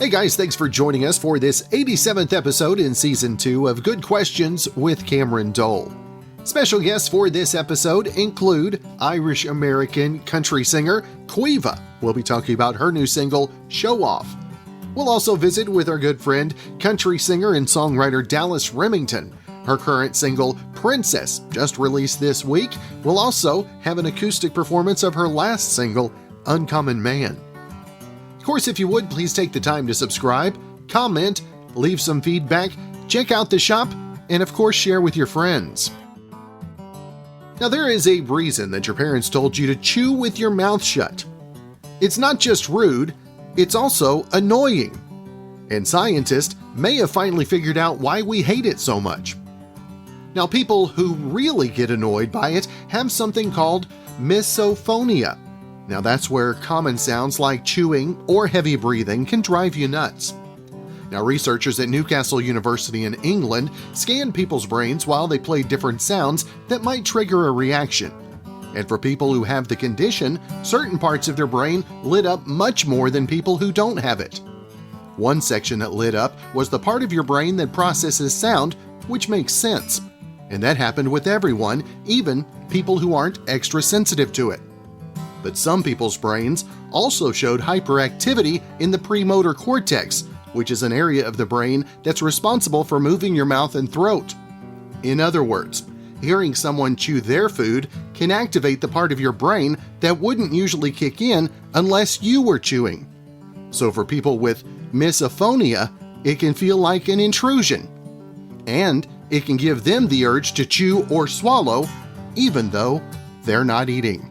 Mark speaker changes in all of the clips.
Speaker 1: Hey guys, thanks for joining us for this 87th episode in Season 2 of Good Questions with Cameron Dole. Special guests for this episode include Irish-American country singer Queeva. We'll be talking about her new single, Show Off. We'll also visit with our good friend, country singer and songwriter Dallas Remington. Her current single, Princess, just released this week. We'll also have an acoustic performance of her last single, Uncommon Man. Of course, if you would, please take the time to subscribe, comment, leave some feedback, check out the shop, and of course, share with your friends. Now, there is a reason that your parents told you to chew with your mouth shut. It's not just rude, it's also annoying. And scientists may have finally figured out why we hate it so much. Now, people who really get annoyed by it have something called misophonia. Now, that's where common sounds like chewing or heavy breathing can drive you nuts. Now, researchers at Newcastle University in England scanned people's brains while they played different sounds that might trigger a reaction. And for people who have the condition, certain parts of their brain lit up much more than people who don't have it. One section that lit up was the part of your brain that processes sound, which makes sense. And that happened with everyone, even people who aren't extra sensitive to it. But some people's brains also showed hyperactivity in the premotor cortex, which is an area of the brain that's responsible for moving your mouth and throat. In other words, hearing someone chew their food can activate the part of your brain that wouldn't usually kick in unless you were chewing. So for people with misophonia, it can feel like an intrusion. And it can give them the urge to chew or swallow, even though they're not eating.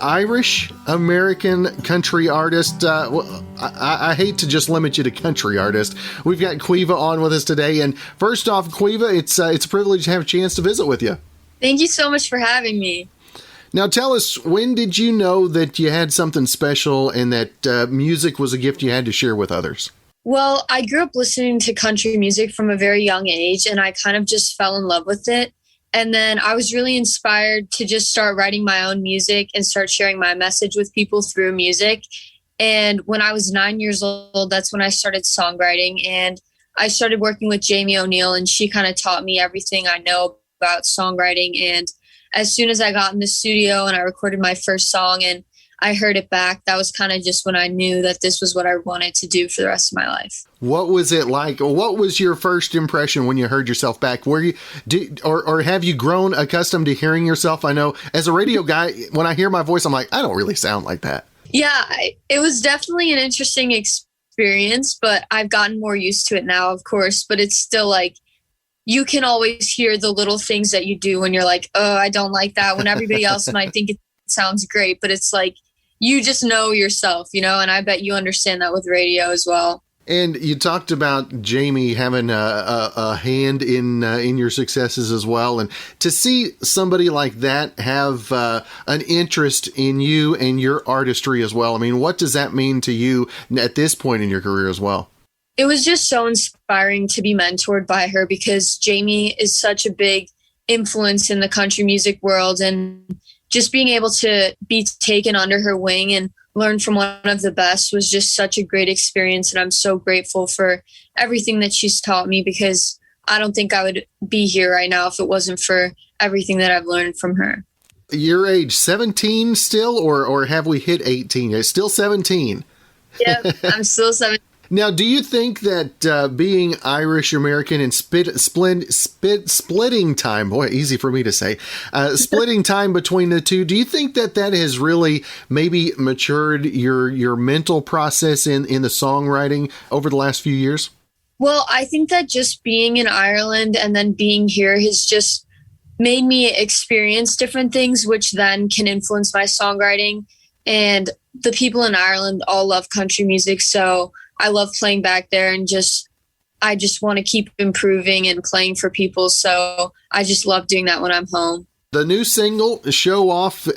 Speaker 1: Irish-American country artist. I hate to just limit you to country artist. We've got Queeva on with us today. And first off, Queeva, it's a privilege to have a chance to visit with you.
Speaker 2: Thank you so much for having me.
Speaker 1: Now tell us, when did you know that you had something special and that music was a gift you had to share with others?
Speaker 2: Well, I grew up listening to country music from a very young age, and I kind of just fell in love with it. And then I was really inspired to just start writing my own music and start sharing my message with people through music. And when I was 9 years old, that's when I started songwriting. And I started working with Jamie O'Neill, and she kind of taught me everything I know about songwriting. And as soon as I got in the studio and I recorded my first song and I heard it back, that was kind of just when I knew that this was what I wanted to do for the rest of my life.
Speaker 1: What was it like? What was your first impression when you heard yourself back? Or have you grown accustomed to hearing yourself? I know as a radio guy, when I hear my voice, I'm like, I don't really sound like that.
Speaker 2: Yeah, it was definitely an interesting experience, but I've gotten more used to it now, of course. But it's still like, you can always hear the little things that you do when you're like, oh, I don't like that, when everybody else might think it sounds great. But it's like, you just know yourself, and I bet you understand that with radio as well.
Speaker 1: And you talked about Jamie having a hand in your successes as well. And to see somebody like that have an interest in you and your artistry as well, I mean, what does that mean to you at this point in your career as well?
Speaker 2: It was just so inspiring to be mentored by her, because Jamie is such a big influence in the country music world, and just being able to be taken under her wing and learn from one of the best was just such a great experience. And I'm so grateful for everything that she's taught me, because I don't think I would be here right now if it wasn't for everything that I've learned from her.
Speaker 1: Your age, 17 still, or have we hit 18? You're still 17.
Speaker 2: Yeah, I'm still 17.
Speaker 1: Now, do you think that being Irish-American and splitting time, boy, easy for me to say, splitting time between the two, do you think that has really maybe matured your mental process in the songwriting over the last few years?
Speaker 2: Well, I think that just being in Ireland and then being here has just made me experience different things, which then can influence my songwriting. And the people in Ireland all love country music, so I love playing back there, and I just want to keep improving and playing for people. So I just love doing that when I'm home. The
Speaker 1: new single, Show Off,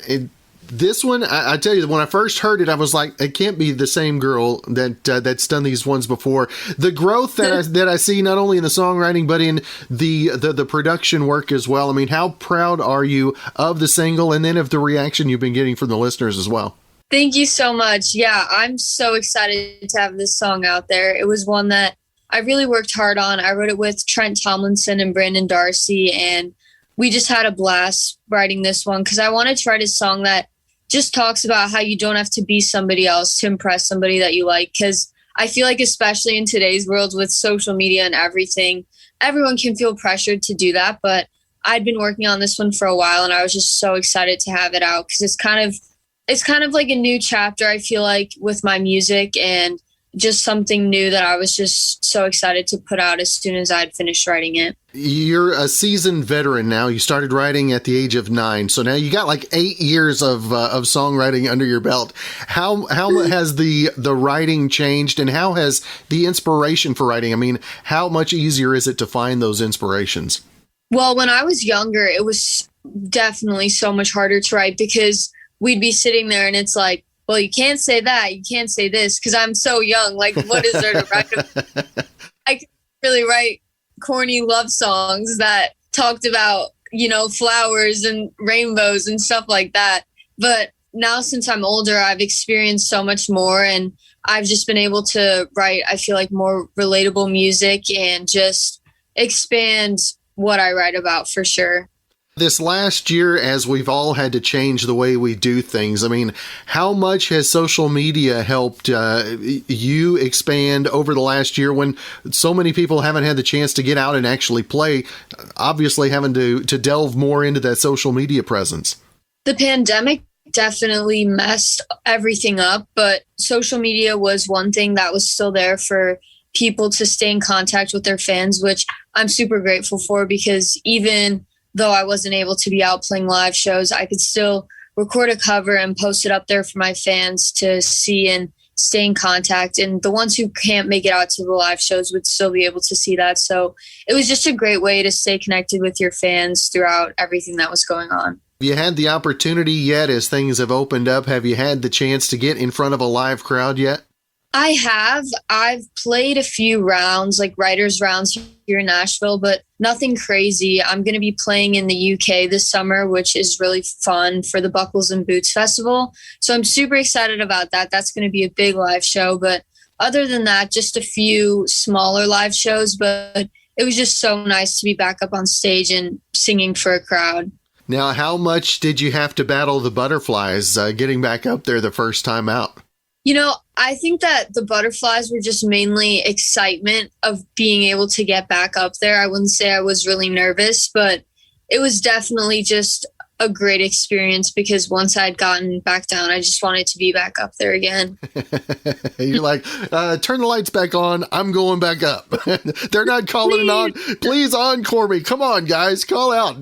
Speaker 1: this one, I tell you, when I first heard it, I was like, it can't be the same girl that's done these ones before. The growth that I see not only in the songwriting, but in the production work as well. I mean, how proud are you of the single and then of the reaction you've been getting from the listeners as well?
Speaker 2: Thank you so much. Yeah, I'm so excited to have this song out there. It was one that I really worked hard on. I wrote it with Trent Tomlinson and Brandon Darcy, and we just had a blast writing this one because I wanted to write a song that just talks about how you don't have to be somebody else to impress somebody that you like. Because I feel like, especially in today's world with social media and everything, everyone can feel pressured to do that. But I'd been working on this one for a while, and I was just so excited to have it out because it's kind of like a new chapter, I feel like, with my music, and just something new that I was just so excited to put out as soon as I'd finished writing it.
Speaker 1: You're a seasoned veteran now. You started writing at the age of 9, so now you got like 8 years of songwriting under your belt. How has the writing changed, and how has the inspiration for writing? I mean, how much easier is it to find those inspirations?
Speaker 2: Well, when I was younger, it was definitely so much harder to write because we'd be sitting there and it's like, well, you can't say that, you can't say this, because I'm so young. Like, what is there to write about? I could really write corny love songs that talked about, flowers and rainbows and stuff like that. But now, since I'm older, I've experienced so much more, and I've just been able to write, I feel like, more relatable music and just expand what I write about for sure.
Speaker 1: This last year, as we've all had to change the way we do things, I mean, how much has social media helped you expand over the last year when so many people haven't had the chance to get out and actually play, obviously having to delve more into that social media presence?
Speaker 2: The pandemic definitely messed everything up, but social media was one thing that was still there for people to stay in contact with their fans, which I'm super grateful for, because even though I wasn't able to be out playing live shows, I could still record a cover and post it up there for my fans to see and stay in contact. And the ones who can't make it out to the live shows would still be able to see that. So it was just a great way to stay connected with your fans throughout everything that was going on.
Speaker 1: Have you had the opportunity yet, as things have opened up? Have you had the chance to get in front of a live crowd yet?
Speaker 2: I have. I've played a few rounds, like writers' rounds here in Nashville, but nothing crazy. I'm going to be playing in the UK this summer, which is really fun, for the Buckles and Boots Festival. So I'm super excited about that. That's going to be a big live show. But other than that, just a few smaller live shows. But it was just so nice to be back up on stage and singing for a crowd.
Speaker 1: Now, how much did you have to battle the butterflies getting back up there the first time out?
Speaker 2: I think that the butterflies were just mainly excitement of being able to get back up there. I wouldn't say I was really nervous, but it was definitely just a great experience because once I'd gotten back down, I just wanted to be back up there again.
Speaker 1: You're like, turn the lights back on. I'm going back up. They're not calling it on. Please encore me. Come on, guys. Call out.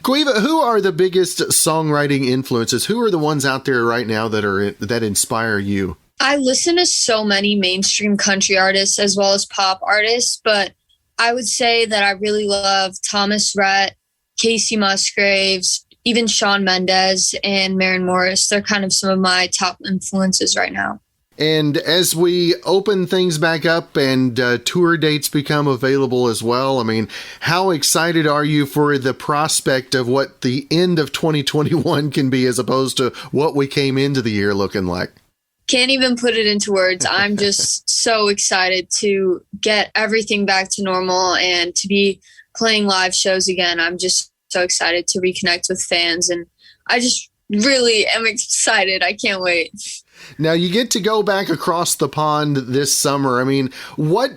Speaker 1: Queeva, who are the biggest songwriting influences? Who are the ones out there right now that inspire you?
Speaker 2: I listen to so many mainstream country artists as well as pop artists, but I would say that I really love Thomas Rhett, Casey Musgraves, even Shawn Mendes and Maren Morris. They're kind of some of my top influences right now.
Speaker 1: And as we open things back up and tour dates become available as well, I mean, how excited are you for the prospect of what the end of 2021 can be as opposed to what we came into the year looking like?
Speaker 2: Can't even put it into words. I'm just so excited to get everything back to normal and to be playing live shows again. I'm just so excited to reconnect with fans, and I just really am excited. I can't wait.
Speaker 1: Now you get to go back across the pond this summer. I mean,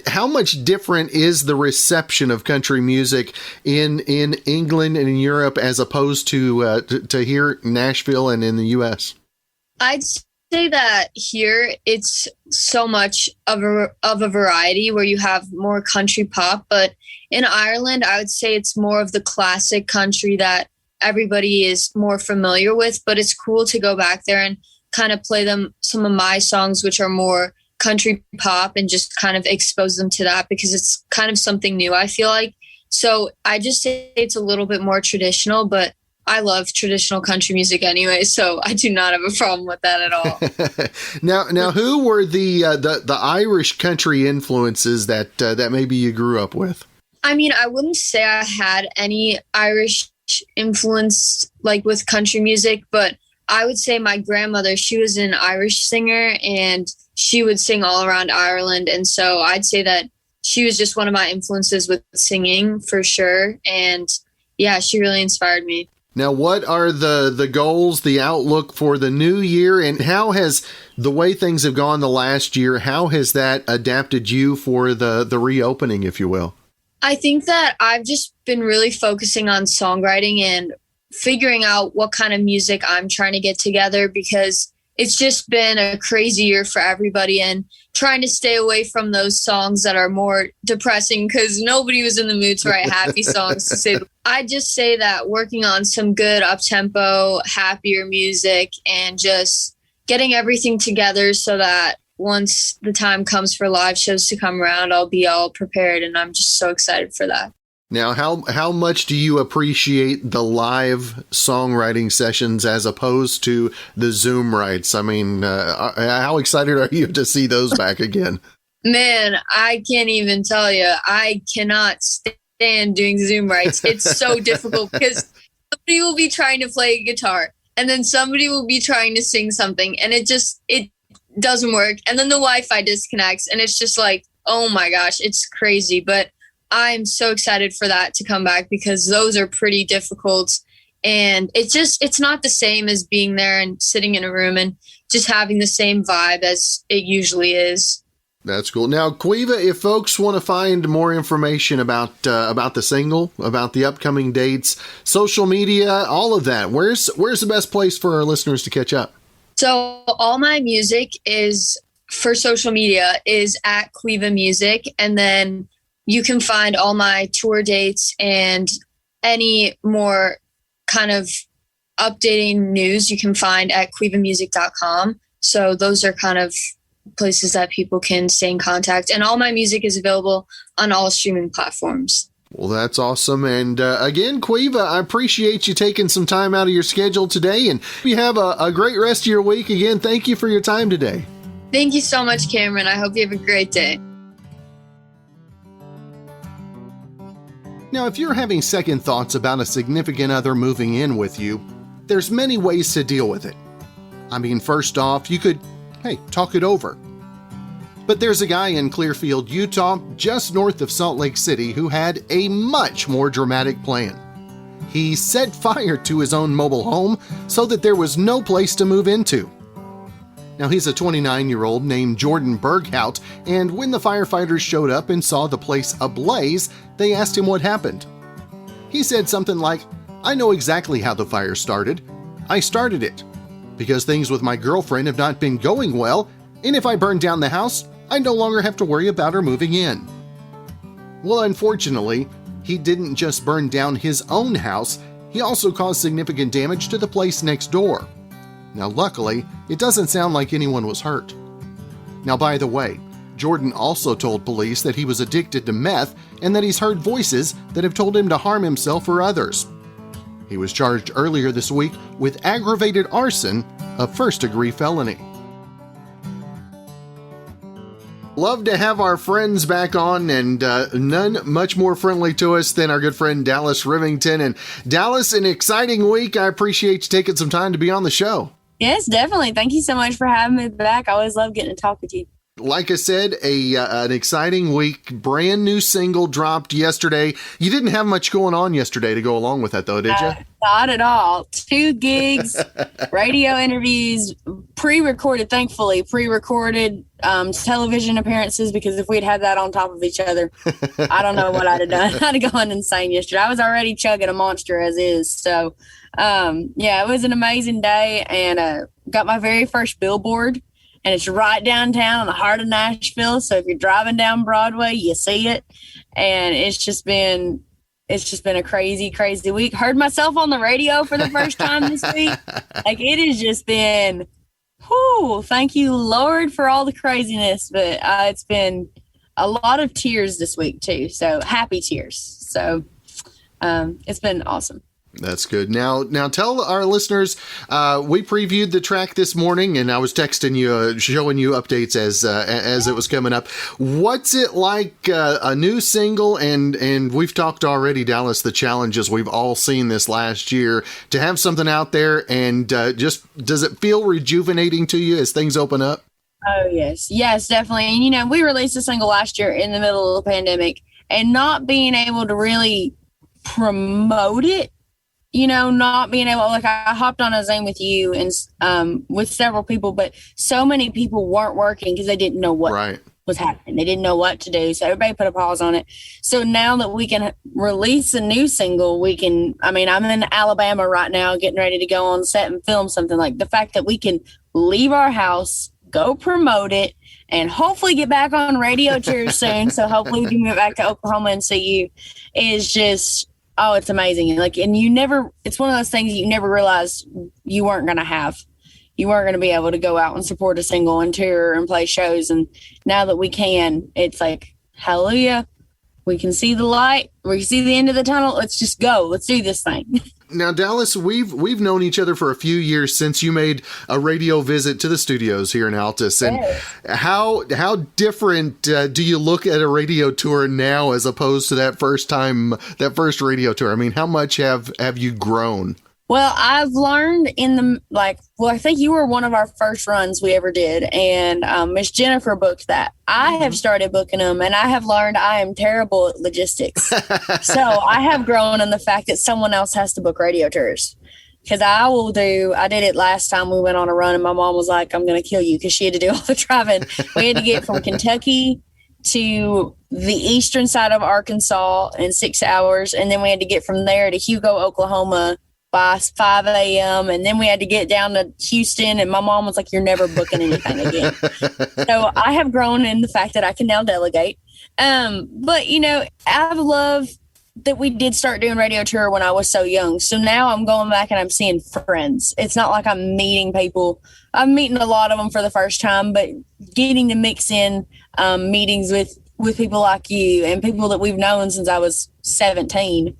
Speaker 1: how much different is the reception of country music in England and in Europe as opposed to here in Nashville and in the U.S.?
Speaker 2: I'd say that here it's so much of a variety where you have more country pop, but in Ireland, I would say it's more of the classic country that everybody is more familiar with, but it's cool to go back there and kind of play them some of my songs, which are more country pop, and just kind of expose them to that because it's kind of something new, I feel like. So I just say it's a little bit more traditional, but I love traditional country music anyway, so I do not have a problem with that at all.
Speaker 1: Now, who were the Irish country influences that maybe you grew up with?
Speaker 2: I mean, I wouldn't say I had any Irish influence like with country music, but I would say my grandmother, she was an Irish singer and she would sing all around Ireland. And so I'd say that she was just one of my influences with singing for sure. And yeah, she really inspired me.
Speaker 1: Now, what are the goals, the outlook for the new year, and how has the way things have gone the last year, how has that adapted you for the reopening, if you will?
Speaker 2: I think that I've just been really focusing on songwriting and figuring out what kind of music I'm trying to get together, because it's just been a crazy year for everybody, and trying to stay away from those songs that are more depressing, because nobody was in the mood to write happy songs to say. I just say that working on some good up-tempo, happier music and just getting everything together so that once the time comes for live shows to come around, I'll be all prepared, and I'm just so excited for that.
Speaker 1: Now, how much do you appreciate the live songwriting sessions as opposed to the Zoom writes? I mean, how excited are you to see those back again?
Speaker 2: Man, I can't even tell you. I cannot stand doing Zoom writes. It's so difficult because somebody will be trying to play a guitar and then somebody will be trying to sing something, and it doesn't work. And then the Wi-Fi disconnects, and it's just like, oh my gosh, it's crazy. But I'm so excited for that to come back, because those are pretty difficult, and it's not the same as being there and sitting in a room and just having the same vibe as it usually is.
Speaker 1: That's cool. Now, Queeva, if folks want to find more information about the single, about the upcoming dates, social media, all of that, where's the best place for our listeners to catch up?
Speaker 2: So all my music is for social media is at Queeva Music, and then you can find all my tour dates and any more kind of updating news you can find at queevamusic.com. So those are kind of places that people can stay in contact. And all my music is available on all streaming platforms.
Speaker 1: Well, that's awesome. And again, Queeva, I appreciate you taking some time out of your schedule today. And you have a great rest of your week. Again, thank you for your time today.
Speaker 2: Thank you so much, Cameron. I hope you have a great day.
Speaker 1: Now, if you're having second thoughts about a significant other moving in with you, there's many ways to deal with it. I mean, first off, you could, talk it over. But there's a guy in Clearfield, Utah, just north of Salt Lake City, who had a much more dramatic plan. He set fire to his own mobile home so that there was no place to move into. Now, he's a 29-year-old named Jordan Berghout, and when the firefighters showed up and saw the place ablaze, they asked him what happened. He said something like, "I know exactly how the fire started. I started it because things with my girlfriend have not been going well, and if I burn down the house, I no longer have to worry about her moving in." Well, unfortunately, he didn't just burn down his own house, he also caused significant damage to the place next door. Now, luckily, it doesn't sound like anyone was hurt. Now, by the way, Jordan also told police that he was addicted to meth and that he's heard voices that have told him to harm himself or others. He was charged earlier this week with aggravated arson, a first-degree felony. Love to have our friends back on, and none much more friendly to us than our good friend Dallas Remington. And Dallas, an exciting week. I appreciate you taking some time to be on the show.
Speaker 3: Yes, definitely. Thank you so much for having me back. I always love getting to talk with you.
Speaker 1: Like I said, an exciting week. Brand new single dropped yesterday. You didn't have much going on yesterday to go along with that, though, did you?
Speaker 3: Not at all. 2 gigs, radio interviews, pre-recorded, thankfully, television appearances, because if we'd had that on top of each other, I don't know what I'd have done. I'd have gone insane yesterday. I was already chugging a monster as is. So, it was an amazing day, and got my very first billboard. And it's right downtown in the heart of Nashville. So if you're driving down Broadway, you see it. And it's just been a crazy, crazy week. Heard myself on the radio for the first time this week. Like, it has just been, thank you, Lord, for all the craziness. But it's been a lot of tears this week, too. So happy tears. So it's been awesome.
Speaker 1: That's good. Now tell our listeners, we previewed the track this morning, and I was texting you, showing you updates as it was coming up. What's it like, a new single, and we've talked already, Dallas, the challenges we've all seen this last year, to have something out there, and just, does it feel rejuvenating to you as things open up?
Speaker 3: Oh, yes. Yes, definitely. And, we released a single last year in the middle of the pandemic, and not being able to really promote it, not being able, like, I hopped on a Zoom with you and with several people, but so many people weren't working because they didn't know what was happening. They didn't know what to do. So everybody put a pause on it. So now that we can release a new single, I'm in Alabama right now getting ready to go on set and film something. Like, the fact that we can leave our house, go promote it, and hopefully get back on radio tours soon. So hopefully we can move back to Oklahoma and see you, is just, oh, it's amazing. Like, and it's one of those things you never realized you weren't going to have. You weren't going to be able to go out and support a single and tour and play shows. And now that we can, it's like, hallelujah, we can see the light. We can see the end of the tunnel. Let's just go. Let's do this thing.
Speaker 1: Now, Dallas, we've known each other for a few years since you made a radio visit to the studios here in Altus. And how different do you look at a radio tour now as opposed to that first radio tour? I mean, how much have you grown?
Speaker 3: Well, I've learned I think you were one of our first runs we ever did, and Miss Jennifer booked that. I have started booking them, and I have learned I am terrible at logistics. So I have grown in the fact that someone else has to book radio tours. Because I did it last time we went on a run, and my mom was like, I'm going to kill you, because she had to do all the driving. We had to get from Kentucky to the eastern side of Arkansas in 6 hours, and then we had to get from there to Hugo, Oklahoma, by 5 a.m. And then we had to get down to Houston, and my mom was like, you're never booking anything again. So I have grown in the fact that I can now delegate. But, I've loved that we did start doing radio tour when I was so young. So now I'm going back and I'm seeing friends. It's not like I'm meeting people. I'm meeting a lot of them for the first time, but getting to mix in meetings with people like you and people that we've known since I was 17.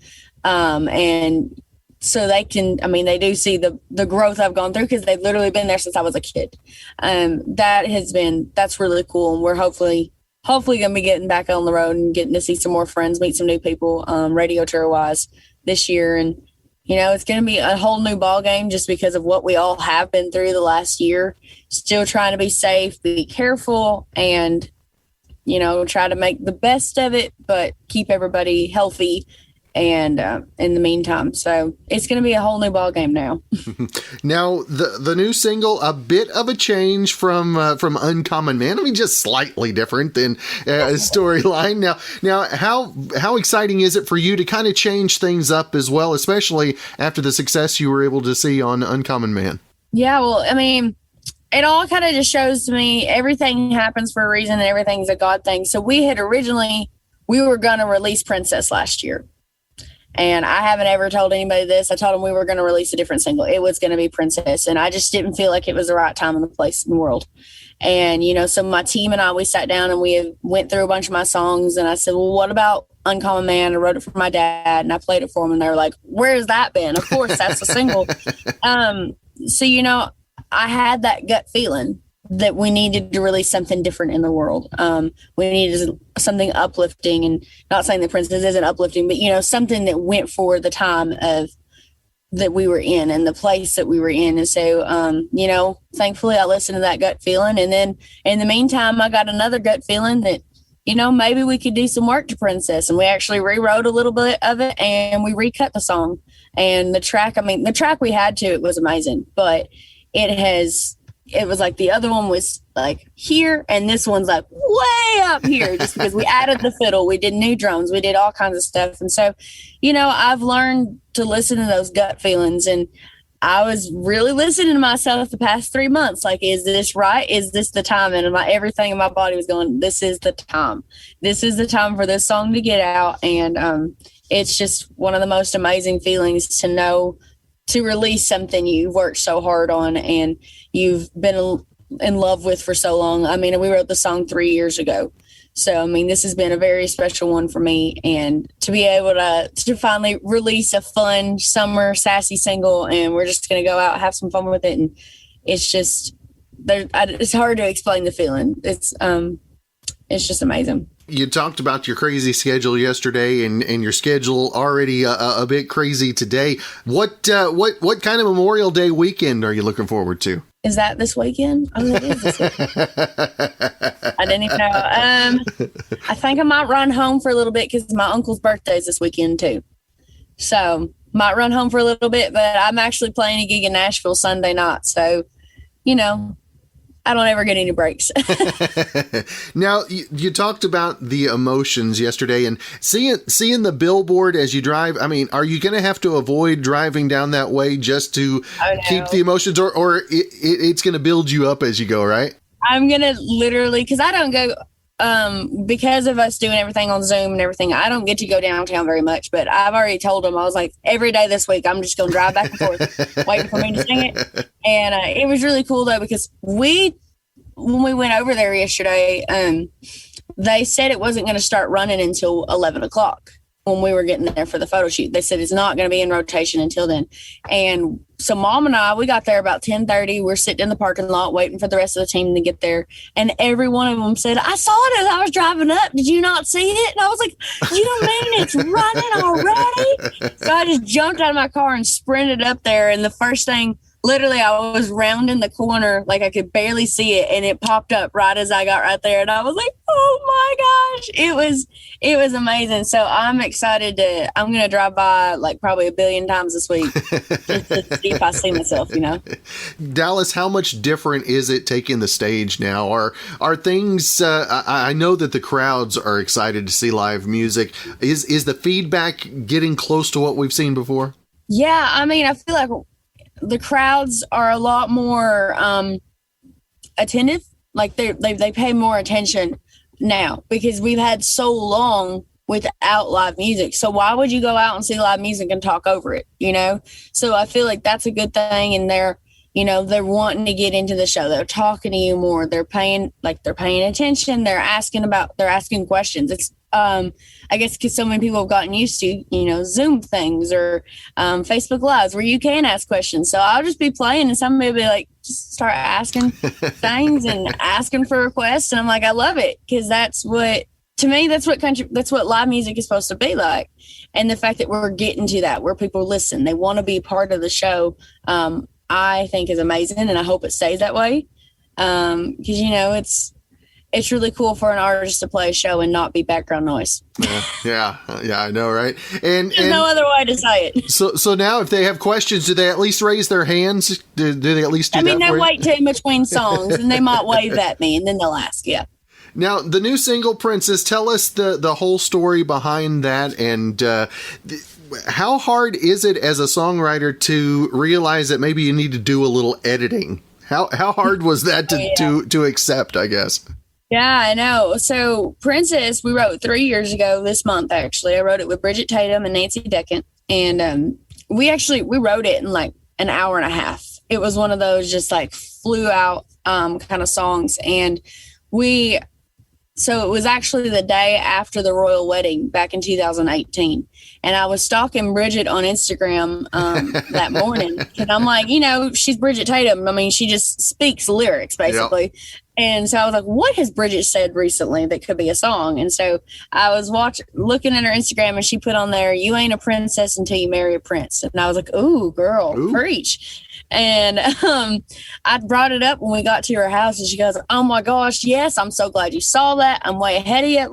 Speaker 3: And so they do see the growth I've gone through, because they've literally been there since I was a kid. That's really cool. And we're hopefully going to be getting back on the road and getting to see some more friends, meet some new people, radio tour wise this year. And, it's going to be a whole new ball game just because of what we all have been through the last year. Still trying to be safe, be careful, and, try to make the best of it, but keep everybody healthy. And in the meantime, so it's going to be a whole new ball game now.
Speaker 1: Now, the new single, a bit of a change from Uncommon Man. I mean, just slightly different than storyline. Now, how exciting is it for you to kind of change things up as well, especially after the success you were able to see on Uncommon Man? Yeah,
Speaker 3: well, I mean, it all kind of just shows to me everything happens for a reason and everything's a God thing. So we were going to release Princess last year. And I haven't ever told anybody this. I told them we were going to release a different single. It was going to be Princess. And I just didn't feel like it was the right time and the place in the world. And, so my team and I, we sat down and we went through a bunch of my songs. And I said, well, what about Uncommon Man? I wrote it for my dad and I played it for him. And they were like, where's that been? Of course, that's a single. So, I had that gut feeling that we needed to release something different in the world. We needed something uplifting, and not saying that Princess isn't uplifting, but, something that went for the time of that we were in and the place that we were in. And so, thankfully I listened to that gut feeling. And then in the meantime, I got another gut feeling that, maybe we could do some work to Princess. And we actually rewrote a little bit of it and we recut the song and the track we had to, it was amazing, but it was like the other one was like here and this one's like way up here, just because we added the fiddle, we did new drums, we did all kinds of stuff. And so, I've learned to listen to those gut feelings, and I was really listening to myself the past 3 months. Like, is this right? Is this the time? And everything in my body was going, this is the time. This is the time for this song to get out. And it's just one of the most amazing feelings to know, to release something you've worked so hard on and you've been in love with for so long. I mean, we wrote the song 3 years ago. So, I mean, this has been a very special one for me, and to be able to finally release a fun summer sassy single, and we're just going to go out, have some fun with it. And it's just, it's hard to explain the feeling. It's just amazing.
Speaker 1: You talked about your crazy schedule yesterday and your schedule already a bit crazy today. What kind of Memorial Day weekend are you looking forward to?
Speaker 3: Is that this weekend? Oh, that is this weekend. I didn't even know. I think I might run home for a little bit because my uncle's birthday is this weekend too. So might run home for a little bit, but I'm actually playing a gig in Nashville Sunday night. So, I don't ever get any breaks.
Speaker 1: Now, you talked about the emotions yesterday and seeing the billboard as you drive. I mean, are you going to have to avoid driving down that way just to keep the emotions, or it's going to build you up as you go, right?
Speaker 3: I'm going to literally, because I don't go, because of us doing everything on Zoom and everything, I don't get to go downtown very much, but I've already told them, I was like, every day this week, I'm just going to drive back and forth, waiting for me to sing it. And it was really cool though, because when we went over there yesterday, they said it wasn't going to start running until 11 o'clock when we were getting there for the photo shoot. They said it's not going to be in rotation until then. And so Mom and I, we got there about 10:30. We're sitting in the parking lot waiting for the rest of the team to get there. And every one of them said, I saw it as I was driving up. Did you not see it? And I was like, you don't mean it's running already? So I just jumped out of my car and sprinted up there. And the first thing, literally, I was rounding the corner, like I could barely see it, and it popped up right as I got right there, and I was like, "Oh my gosh!" It was amazing. So I'm excited I'm going to drive by like probably 1 billion times this week just to see if I see myself.
Speaker 1: Dallas, how much different is it taking the stage now? Are things? I know that the crowds are excited to see live music. Is the feedback getting close to what we've seen before?
Speaker 3: Yeah, I mean, I feel like the crowds are a lot more attentive. Like they pay more attention now because we've had so long without live music. So why would you go out and see live music and talk over it? So I feel like that's a good thing. And they're wanting to get into the show. They're talking to you more. They're paying attention. They're asking questions. It's I guess because so many people have gotten used to, Zoom things or Facebook Lives where you can ask questions. So I'll just be playing and somebody will be like, just start asking things and asking for requests. And I'm like, I love it because that's what live music is supposed to be like. And the fact that we're getting to that, where people listen, they want to be part of the show, I think is amazing. And I hope it stays that way. Because, it's really cool for an artist to play a show and not be background noise.
Speaker 1: Yeah, I know, right? And
Speaker 3: there's no other way to say it.
Speaker 1: So now, if they have questions, do they at least raise their hands? Do they at least do that? I mean,
Speaker 3: they wait till in between songs, and they might wave at me, and then they'll ask. Yeah.
Speaker 1: Now, the new single, Princess, tell us the whole story behind that, and how hard is it as a songwriter to realize that maybe you need to do a little editing? How hard was that to accept, I guess?
Speaker 3: Yeah, I know. So Princess, we wrote 3 years ago this month, actually. I wrote it with Bridget Tatum and Nancy Deckant. And we wrote it in like an hour and a half. It was one of those just like flew out kind of songs. And so it was actually the day after the royal wedding back in 2018. And I was stalking Bridget on Instagram that morning. And I'm like, she's Bridget Tatum. I mean, she just speaks lyrics, basically. Yep. And so I was like, what has Bridget said recently that could be a song? And so I was looking at her Instagram, and she put on there, "You ain't a princess until you marry a prince." And I was like, ooh, girl, preach. And I brought it up when we got to her house, and she goes, "Oh my gosh, yes, I'm so glad you saw that. I'm way ahead of you.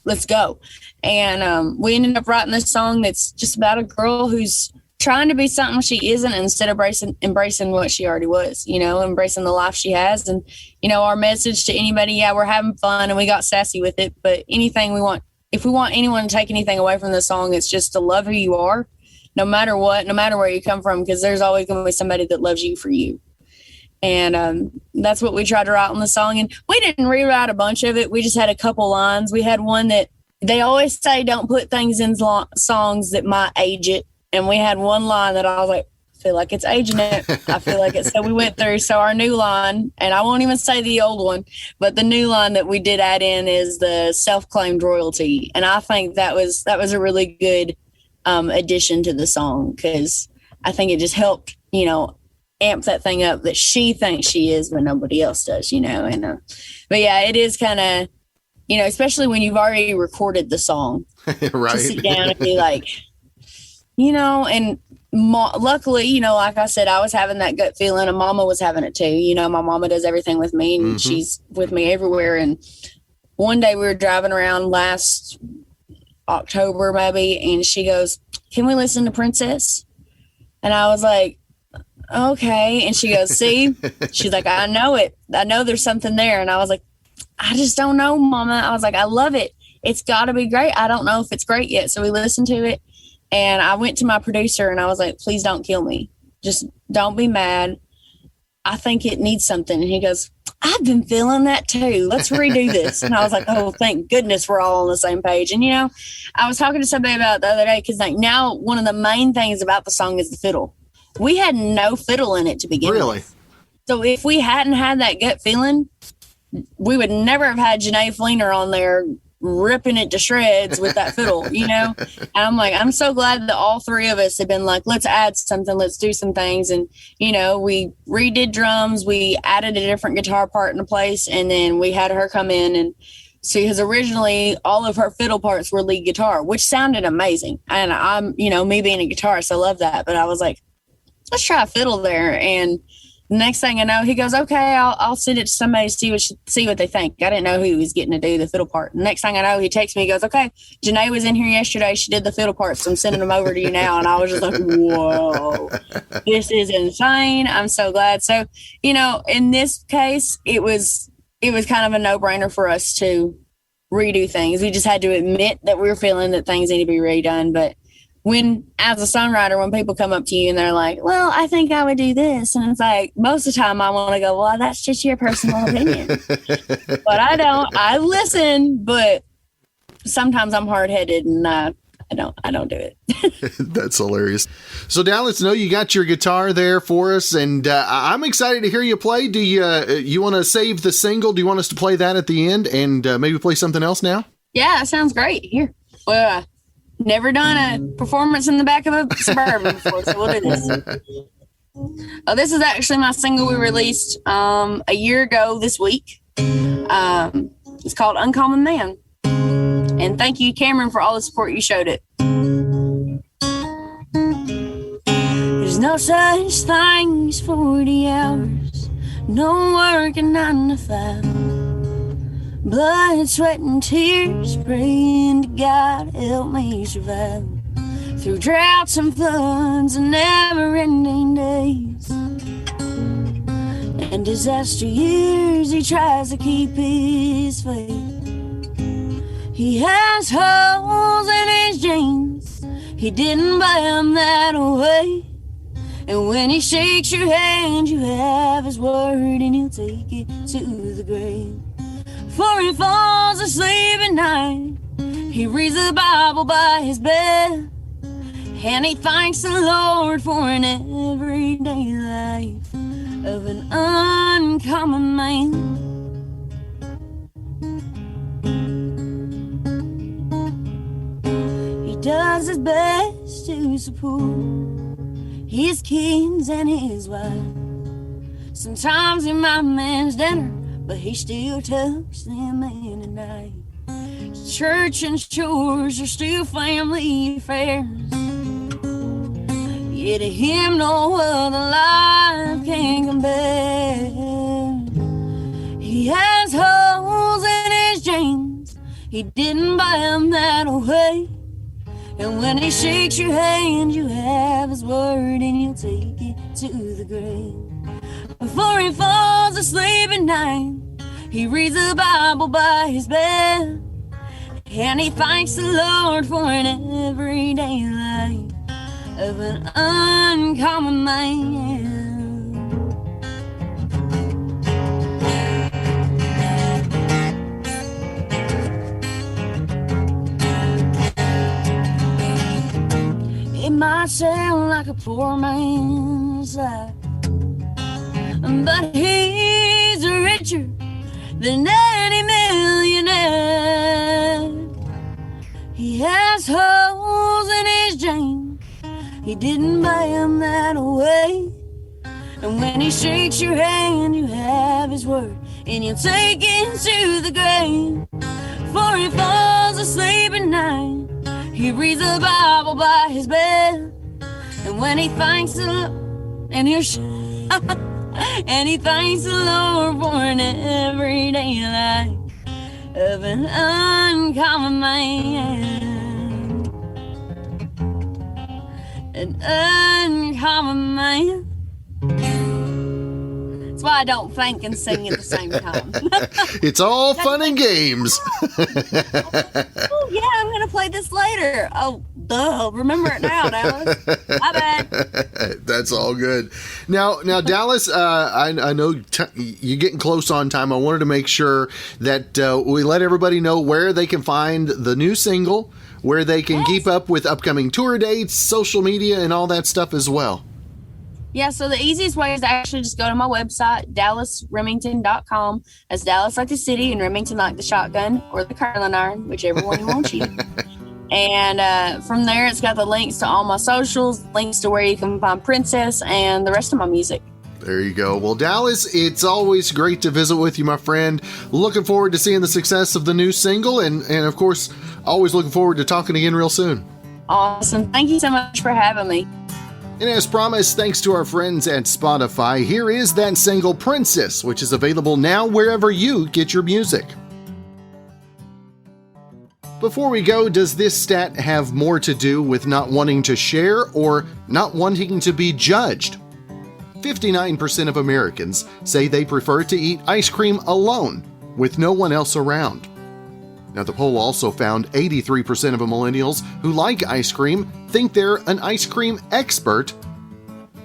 Speaker 3: Let's go." And we ended up writing this song that's just about a girl who's trying to be something she isn't instead of embracing what she already was, embracing the life she has. And, our message to anybody, we're having fun and we got sassy with it. But anything if we want anyone to take anything away from the song, it's just to love who you are, no matter what, no matter where you come from, because there's always going to be somebody that loves you for you. And that's what we tried to write on the song. And we didn't rewrite a bunch of it. We just had a couple lines. We had one that they always say, don't put things in songs that might age it. And we had one line that I was like, feel like it's aging it. I feel like it's so we went through. So our new line, and I won't even say the old one, but the new line that we did add in is the self-claimed royalty. And I think that was a really good addition to the song, because I think it just helped, amp that thing up that she thinks she is, but nobody else does, And but yeah, it is kind of, especially when you've already recorded the song,
Speaker 1: right?
Speaker 3: To sit down and be like, and luckily, like I said, I was having that gut feeling, and Mama was having it too. My mama does everything with me, and she's with me everywhere. And one day we were driving around last October maybe, and she goes, "Can we listen to Princess?" And I was like, "Okay." And she goes, "See?" She's like, "I know it. I know there's something there." And I was like, "I just don't know, Mama." I was like, "I love it. It's got to be great. I don't know if it's great yet." So we listened to it. And I went to my producer and I was like, "Please don't kill me. Just don't be mad. I think it needs something." And he goes, "I've been feeling that too. Let's redo this." And I was like, "Oh, thank goodness we're all on the same page." And, I was talking to somebody about it the other day, because now one of the main things about the song is the fiddle. We had no fiddle in it to begin with. So if we hadn't had that gut feeling, we would never have had Janae Fleener on there ripping it to shreds with that fiddle, And I'm like, I'm so glad that all three of us have been like, let's add something, let's do some things. And, we redid drums, we added a different guitar part in place, and then we had her come in and see, because originally all of her fiddle parts were lead guitar, which sounded amazing. And I'm, me being a guitarist, I love that. But I was like, let's try a fiddle there. And next thing I know, he goes, "Okay, I'll send it to somebody to see what they think." I didn't know who he was getting to do the fiddle part. Next thing I know, he texts me, he goes, "Okay, Janae was in here yesterday. She did the fiddle part, so I'm sending them over to you now." And I was just like, whoa, this is insane. I'm so glad. So, in this case, it was kind of a no-brainer for us to redo things. We just had to admit that we were feeling that things need to be redone. But as a songwriter, when people come up to you and they're like, "Well, I think I would do this," and it's like, most of the time I want to go, "Well, that's just your personal opinion." But I don't. I listen, but sometimes I'm hard-headed and I don't do it.
Speaker 1: That's hilarious. So Dallas, know you got your guitar there for us, and I'm excited to hear you play. Do you want to save the single? Do you want us to play that at the end and maybe play something else now?
Speaker 3: Yeah, that sounds great. Here. Well, never done a performance in the back of a Suburban before, so we'll do this. This is actually my single we released a year ago this week. It's called "Uncommon Man." And thank you, Cameron, for all the support you showed it. There's no such thing as 40 hours, no working 9 to 5. Blood, sweat, and tears, praying to God help me survive through droughts and floods and never-ending days and disaster years. He tries to keep his faith. He has holes in his jeans, he didn't buy them that way. And when he shakes your hand, you have his word, and he'll take it to the grave. For he falls asleep at night, he reads the Bible by his bed, and he thanks the Lord for an everyday life of an uncommon man. He does his best to support his kids and his wife. Sometimes he might manage dinner, but he still tucks them in at night. Church and chores are still family affairs, yet to him no other life can compare. He has holes in his jeans, he didn't buy them that way. And when he shakes your hand, you have his word, and he'll take it to the grave. Before he falls asleep at night, he reads the Bible by his bed, and he thanks the Lord for an everyday life of an uncommon man. It might sound like a poor man's life. But he's richer than any millionaire. He has holes in his jeans, he didn't buy them that way. And when he shakes your hand, you have his word, and you'll take it to the grave. For he falls asleep at night, he reads the Bible by his bed. And when he thanks the Lord, and and he thanks the Lord for an everyday life of an uncommon man. An uncommon man. That's why I don't think and sing at the same time.
Speaker 1: It's all fun and games.
Speaker 3: Oh, yeah, I'm going to play this later. Oh, duh. Remember it now, Dallas. My bad.
Speaker 1: That's all good. Now, Dallas, I know you're getting close on time. I wanted to make sure that we let everybody know where they can find the new single, where they can keep up with upcoming tour dates, social media, and all that stuff as well.
Speaker 3: Yeah, so the easiest way is to actually just go to my website, DallasRemington.com. That's Dallas like the city and Remington like the shotgun or the curling iron, whichever one you want to use. And from there, it's got the links to all my socials, links to where you can find Princess and the rest of my music.
Speaker 1: There you go. Well, Dallas, it's always great to visit with you, my friend. Looking forward to seeing the success of the new single. And of course, always looking forward to talking again real soon.
Speaker 3: Awesome. Thank you so much for having me.
Speaker 1: And as promised, thanks to our friends at Spotify, here is that single Princess, which is available now wherever you get your music. Before we go, does this stat have more to do with not wanting to share or not wanting to be judged? 59% of Americans say they prefer to eat ice cream alone, with no one else around. Now, the poll also found 83% of millennials who like ice cream think they're an ice cream expert,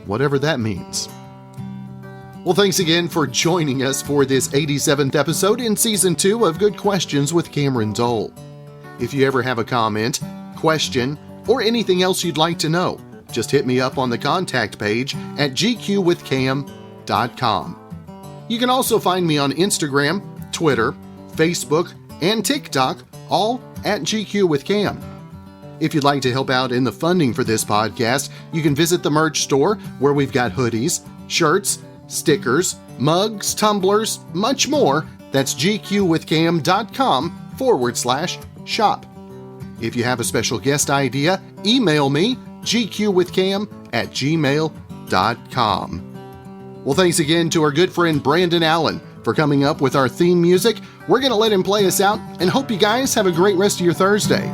Speaker 1: whatever that means. Well, thanks again for joining us for this 87th episode in Season 2 of Good Questions with Cameron Dole. If you ever have a comment, question, or anything else you'd like to know, just hit me up on the contact page at gqwithcam.com. You can also find me on Instagram, Twitter, Facebook, and TikTok, all at GQ with Cam. If you'd like to help out in the funding for this podcast, you can visit the merch store where we've got hoodies, shirts, stickers, mugs, tumblers, much more. That's gqwithcam.com/shop. If you have a special guest idea, email me, gqwithcam@gmail.com. Well, thanks again to our good friend Brandon Allen for coming up with our theme music. We're going to let him play us out and hope you guys have a great rest of your Thursday.